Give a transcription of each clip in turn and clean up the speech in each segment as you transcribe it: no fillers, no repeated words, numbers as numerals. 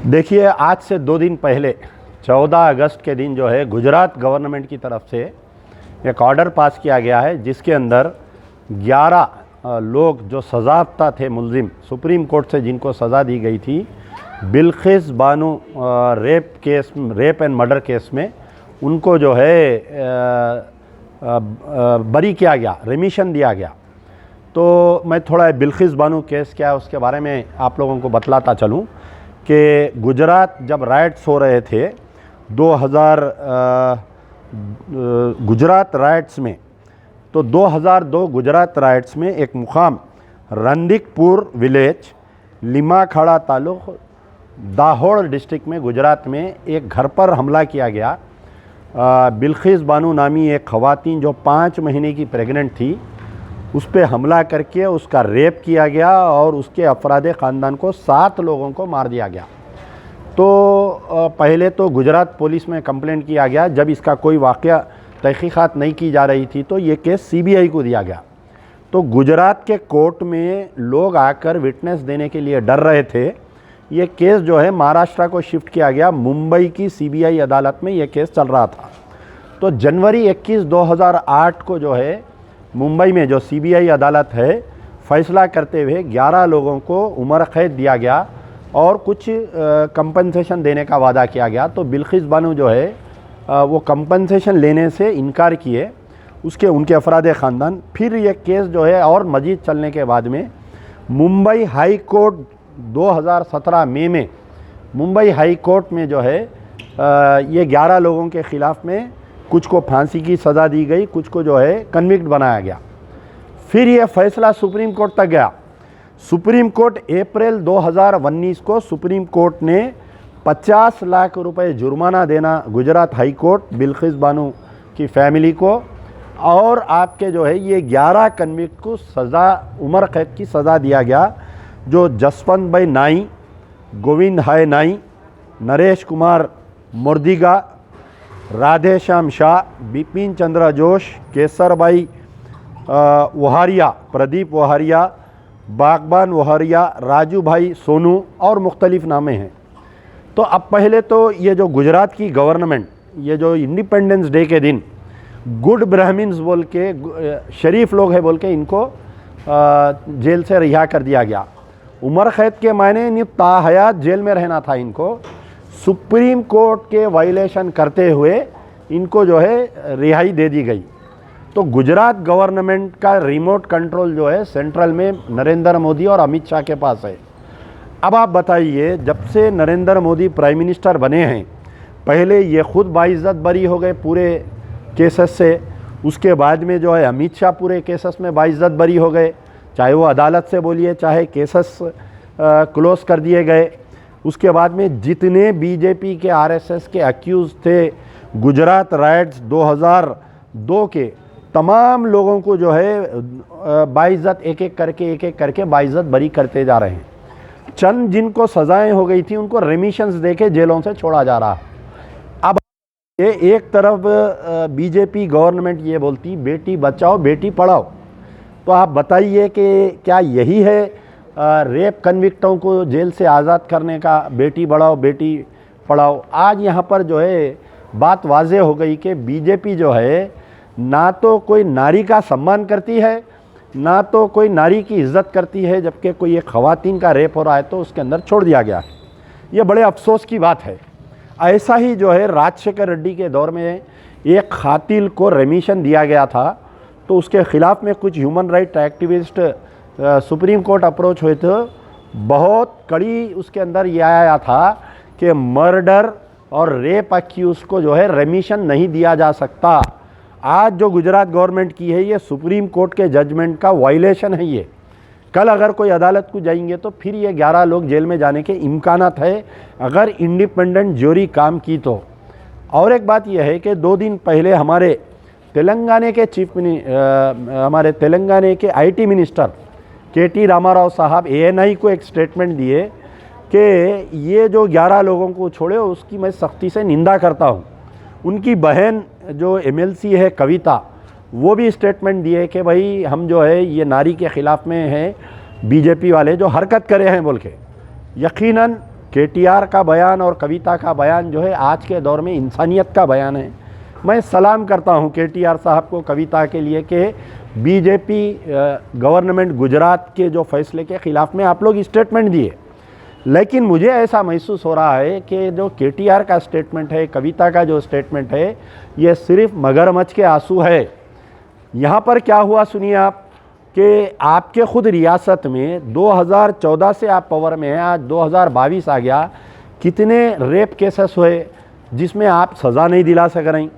देखिए, आज से 2 दिन पहले 14 अगस्त के दिन जो है गुजरात गवर्नमेंट की तरफ से एक ऑर्डर पास किया गया है, जिसके अंदर 11 लोग जो सजायाफ्ता थे मुलजिम, सुप्रीम कोर्ट से जिनको सज़ा दी गई थी Bilkis Bano rape and murder case में, उनको जो है बरी किया गया, रेमिशन दिया गया। तो मैं थोड़ा बिल्किस बानो केस क्या है उसके बारे में आप लोगों को बतलाता चलूँ कि गुजरात जब राइट्स हो रहे थे 2000 गुजरात राइट्स में, तो 2002 गुजरात राइट्स में एक मुकाम रंदीकपुर विलेज, लिमाखाड़ा तालुक, दाहोद डिस्ट्रिक्ट में गुजरात में एक घर पर हमला किया गया। बिल्किस बानो नामी एक ख़वातीन जो 5 महीने की प्रेग्नेंट थी, उस पर हमला करके उसका रेप किया गया और उसके अफराद ख़ानदान को 7 लोगों को मार दिया गया। तो पहले तो गुजरात पुलिस में कंप्लेंट किया गया। जब इसका कोई वाक़या तहक़ीक़ात नहीं की जा रही थी तो ये केस सीबीआई को दिया गया। तो गुजरात के कोर्ट में लोग आकर विटनेस देने के लिए डर रहे थे। ये केस जो है महाराष्ट्र को शिफ्ट किया गया, मुंबई की सीबीआई अदालत में ये केस चल रहा था। तो जनवरी 21, 2008 को जो है मुंबई में जो सीबीआई अदालत है, फ़ैसला करते हुए 11 लोगों को उम्र कैद दिया गया और कुछ कंपनसेशन देने का वादा किया गया। तो बिल्किस बानो जो है वो कंपनसेशन लेने से इनकार किए, उनके अफराद ख़ानदान। फिर ये केस जो है और मज़ीद चलने के बाद में मुंबई हाई कोर्ट 2017 मई में मुंबई हाई कोर्ट में जो है ये 11 लोगों के ख़िलाफ़ में कुछ को फांसी की सज़ा दी गई, कुछ को जो है कन्विक्ट बनाया गया। फिर ये फ़ैसला सुप्रीम कोर्ट तक गया। सुप्रीम कोर्ट अप्रैल 2019 को सुप्रीम कोर्ट ने 50 लाख रुपए जुर्माना देना गुजरात हाई कोर्ट बिल्किस बानो की फैमिली को, और आपके जो है ये 11 कन्विक्ट को सज़ा, उम्र कैद की सज़ा दिया गया, जो जसवंत भाई नाई, गोविंद हाय नाई, नरेश कुमार मुर्दिगा, राधेश्याम शाह, बिपिन चंद्र जोश, केसर भाई वहारिया, प्रदीप वहारिया, बागबान वहारिया, राजू भाई सोनू और मुख्तलिफ नामे हैं। तो अब पहले तो ये जो गुजरात की गवर्नमेंट, ये जो इंडिपेंडेंस डे के दिन गुड ब्राह्मिन्स बोल के, शरीफ लोग हैं बोल के, इनको जेल से रिहा कर दिया गया। उम्र कैद के मायने नहीं, ताहयात जेल में रहना था इनको। सुप्रीम कोर्ट के वायलेशन करते हुए इनको जो है रिहाई दे दी गई। तो गुजरात गवर्नमेंट का रिमोट कंट्रोल जो है सेंट्रल में नरेंद्र मोदी और अमित शाह के पास है। अब आप बताइए, जब से नरेंद्र मोदी प्राइम मिनिस्टर बने हैं, पहले ये खुद बाइज्जत बरी हो गए पूरे केसेस से, उसके बाद में जो है अमित शाह पूरे केसेस में बाइज्जत बरी हो गए, चाहे वो अदालत से बोलिए चाहे केसेस क्लोज कर दिए गए। उसके बाद में जितने बीजेपी के आरएसएस के अक्यूज़ थे गुजरात राइट्स 2002 के, तमाम लोगों को जो है बाइज्जत एक एक करके बाइज्जत बरी करते जा रहे हैं। चंद जिनको सज़ाएं हो गई थी उनको रेमिशंस देके जेलों से छोड़ा जा रहा। अब ये एक तरफ बीजेपी गवर्नमेंट ये बोलती बेटी बचाओ बेटी पढ़ाओ, तो आप बताइए कि क्या यही है रेप कन्विक्टों को जेल से आज़ाद करने का, बेटी बढ़ाओ बेटी पढ़ाओ। आज यहाँ पर जो है बात वाज़ेह हो गई कि बीजेपी जो है ना तो कोई नारी का सम्मान करती है, ना तो कोई नारी की इज़्ज़त करती है। जबकि कोई एक ख़वातीन का रेप हो रहा है तो उसके अंदर छोड़ दिया गया है। ये बड़े अफसोस की बात है। ऐसा ही जो है राजशेखर रेड्डी के दौर में एक खातिल को रेमिशन दिया गया था, तो उसके ख़िलाफ़ में कुछ human right activist supreme court approach हुए थे। बहुत कड़ी उसके अंदर ये आया था कि मर्डर और रेप अक्यूज़ को जो है रेमिशन नहीं दिया जा सकता। आज जो गुजरात गवर्नमेंट की है ये सुप्रीम कोर्ट के जजमेंट का वायलेशन है। ये कल अगर कोई अदालत को जाएंगे तो फिर ये 11 लोग जेल में जाने के इम्कानात है अगर इंडिपेंडेंट ज्यूरी काम की तो। और एक बात यह है कि 2 दिन पहले हमारे तेलंगाना के आईटी मिनिस्टर के.टी. रामाराव साहब एएनआई को एक स्टेटमेंट दिए कि ये जो 11 लोगों को छोड़े उसकी मैं सख्ती से निंदा करता हूँ। उनकी बहन जो एमएलसी है कविता, वो भी स्टेटमेंट दिए कि भाई हम जो है ये नारी के ख़िलाफ़ में हैं बीजेपी वाले जो हरकत करे हैं बोल के। यकीनन केटीआर का बयान और कविता का बयान जो है आज के दौर में इंसानियत का बयान है। मैं सलाम करता हूं केटीआर साहब को कविता के लिए कि बीजेपी गवर्नमेंट गुजरात के जो फैसले के ख़िलाफ़ में आप लोग स्टेटमेंट दिए, लेकिन मुझे ऐसा महसूस हो रहा है कि जो केटीआर का स्टेटमेंट है, कविता का जो स्टेटमेंट है, ये सिर्फ मगरमच्छ के आंसू है। यहाँ पर क्या हुआ सुनिए आप कि आपके खुद रियासत में 2014 से आप पावर में हैं, आज 2022 आ गया, कितने रेप केसेस हुए जिसमें आप सज़ा नहीं दिला सक रही।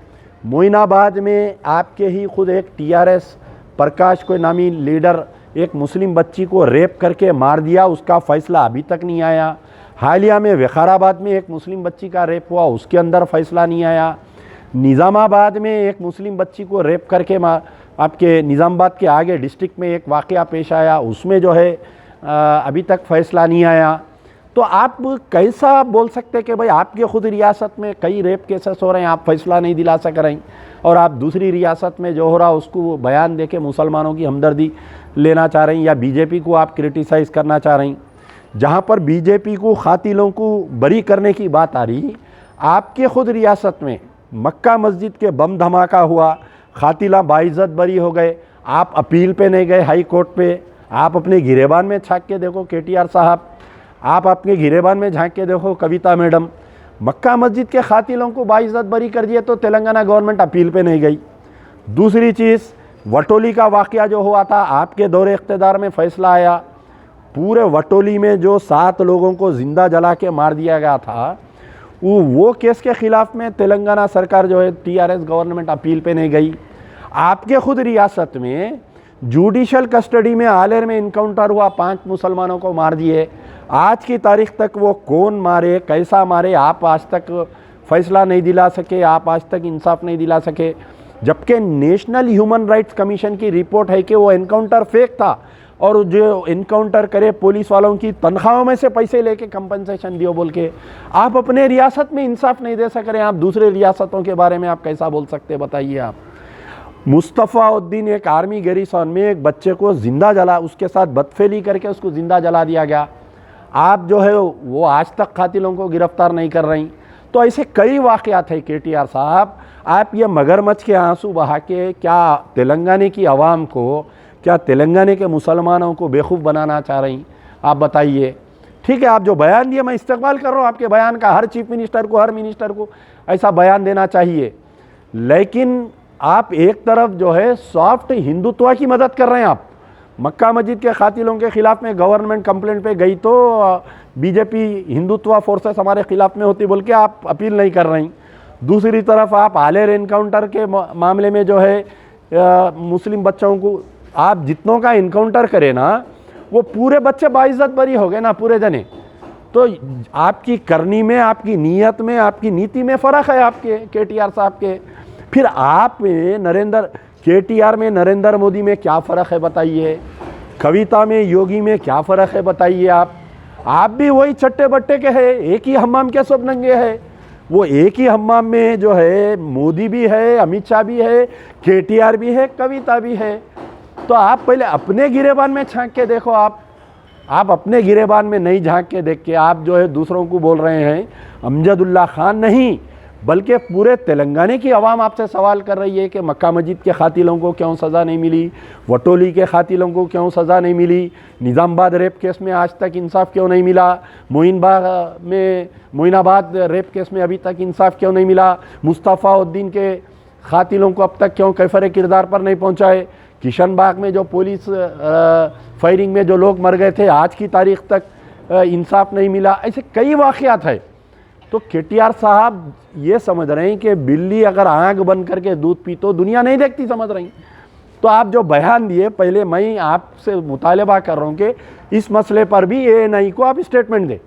मोइनाबाद में आपके ही खुद एक टीआरएस प्रकाश कोई नामी लीडर एक मुस्लिम बच्ची को रेप करके मार दिया, उसका फ़ैसला अभी तक नहीं आया। हालिया में विकाराबाद में एक मुस्लिम बच्ची का रेप हुआ, उसके अंदर फ़ैसला नहीं आया। निज़ामाबाद में एक मुस्लिम बच्ची को रेप करके आपके निज़ामाबाद के आगे डिस्ट्रिक्ट में एक वाक़या पेश आया, उसमें जो है अभी तक फ़ैसला नहीं आया। तो आप कैसा बोल सकते कि भाई आपके खुद रियासत में कई रेप केसेस हो रहे हैं, आप फ़ैसला नहीं दिला सक रहे हैं, और आप दूसरी रियासत में जो हो रहा उसको बयान दे के मुसलमानों की हमदर्दी लेना चाह रही हैं, या बीजेपी को आप क्रिटिसाइज़ करना चाह रही हैं। जहाँ पर बीजेपी को खातिलों को बरी करने की बात आ रही, आपके खुद रियासत में मक्का मस्जिद के बम धमाका हुआ, खातिला बाइज्जत बरी हो गए, आप अपील पे नहीं गए हाई कोर्ट पे। आप अपने गिरेबान में झांक के देखो केटीआर साहब, आप अपने गिरेबान में झांक के देखो कविता मैडम, मक्का मस्जिद के खातिलों को बाइज्जत बरी कर दिए तो तेलंगाना गवर्नमेंट अपील पे नहीं गई। दूसरी चीज़, वटोली का वाक़या जो हुआ था, आपके दौरे इख्तिदार में फ़ैसला आया, पूरे वटोली में जो 7 लोगों को ज़िंदा जला के मार दिया गया था, वो केस के ख़िलाफ़ में तेलंगाना सरकार जो है टीआरएस गवर्नमेंट अपील पे नहीं गई। आपके खुद रियासत में जुडिशल कस्टडी में आलेर में इनकाउंटर हुआ, 5 मुसलमानों को मार दिए। आज की तारीख तक वो कौन मारे, कैसा मारे, आप आज तक फ़ैसला नहीं दिला सके, आप आज तक इंसाफ नहीं दिला सके, जबकि नेशनल ह्यूमन राइट्स कमीशन की रिपोर्ट है कि वो एनकाउंटर फेक था, और जो इनकाउंटर करे पुलिस वालों की तनख्वाहों में से पैसे लेके कंपनसेशन दियो बोल के। आप अपने रियासत में इंसाफ नहीं दे सक रहे हैं, आप दूसरे रियासतों के बारे में आप कैसा बोल सकते हैं, बताइए आप। मुस्तफ़ाउद्दीन एक आर्मी गैरिसन में एक बच्चे को ज़िंदा जला, उसके साथ बदफेली करके उसको ज़िंदा जला दिया गया। आप जो है वो आज तक कातिलों को गिरफ्तार नहीं कर रही। तो ऐसे कई वाक़यात हैं केटीआर साहब। आप ये मगरमच्छ के आंसू बहा के क्या तेलंगाना की आवाम को, क्या तेलंगाना के मुसलमानों को बेवकूफ़ बनाना चाह रही, आप बताइए। ठीक है, आप जो बयान दिए मैं इस्तेमाल कर रहा हूँ आपके बयान का, हर चीफ मिनिस्टर को, हर मिनिस्टर को ऐसा बयान देना चाहिए, लेकिन आप एक तरफ जो है सॉफ्ट हिंदुत्व की मदद कर रहे हैं। आप मक्का मस्जिद के खातिलों के ख़िलाफ़ में गवर्नमेंट कंप्लेंट पे गई तो बीजेपी हिंदुत्व फोर्सेस हमारे ख़िलाफ़ में होती बोल के आप अपील नहीं कर रही। दूसरी तरफ आप आलेर एनकाउंटर के मामले में जो है मुस्लिम बच्चों को आप जितनों का इनकाउंटर करें ना, वो पूरे बच्चे बाइज्जत बरी हो गए ना, पूरे जने। तो आपकी करनी में, आपकी नीयत में, आपकी नीति में फ़र्क है आपके केटीआर साहब के। फिर आप में केटीआर में नरेंद्र मोदी में क्या फ़र्क है बताइए, कविता में योगी में क्या फ़र्क है बताइए आप भी वही चट्टे बट्टे के हैं, एक ही हम्माम के सब नंगे हैं। वो एक ही हम्माम में जो है मोदी भी है, अमित शाह भी है, केटीआर भी है, कविता भी है। तो आप पहले अपने गिरेबान में झांक के देखो। आप अपने गिरेबान में नहीं झांक के देख के आप जो है दूसरों को बोल रहे हैं। अमजदुल्ला खान नहीं, बल्कि पूरे तेलंगाना की आवाम आपसे सवाल कर रही है कि मक्का मस्जिद के खातिलों को क्यों सज़ा नहीं मिली, वटोली के खातिलों को क्यों सज़ा नहीं मिली, निज़ामाबाद रेप केस में आज तक इंसाफ क्यों नहीं मिला, मोइनाबाद रेप केस में अभी तक इंसाफ क्यों नहीं मिला, मुस्तफ़ाउद्दीन के खातिलों को अब तक क्यों कैफर किरदार पर नहीं पहुँचाए, किशनबाग में जो पुलिस फायरिंग में जो लोग मर गए थे आज की तारीख तक इंसाफ नहीं मिला। ऐसे कई वाक़यात है। तो केटीआर साहब ये समझ रहे हैं कि बिल्ली अगर आँख बंद करके दूध पी तो दुनिया नहीं देखती, समझ रही। तो आप जो बयान दिए, पहले मैं आपसे मुतालबा कर रहा हूँ कि इस मसले पर भी एएनआई को आप स्टेटमेंट दें।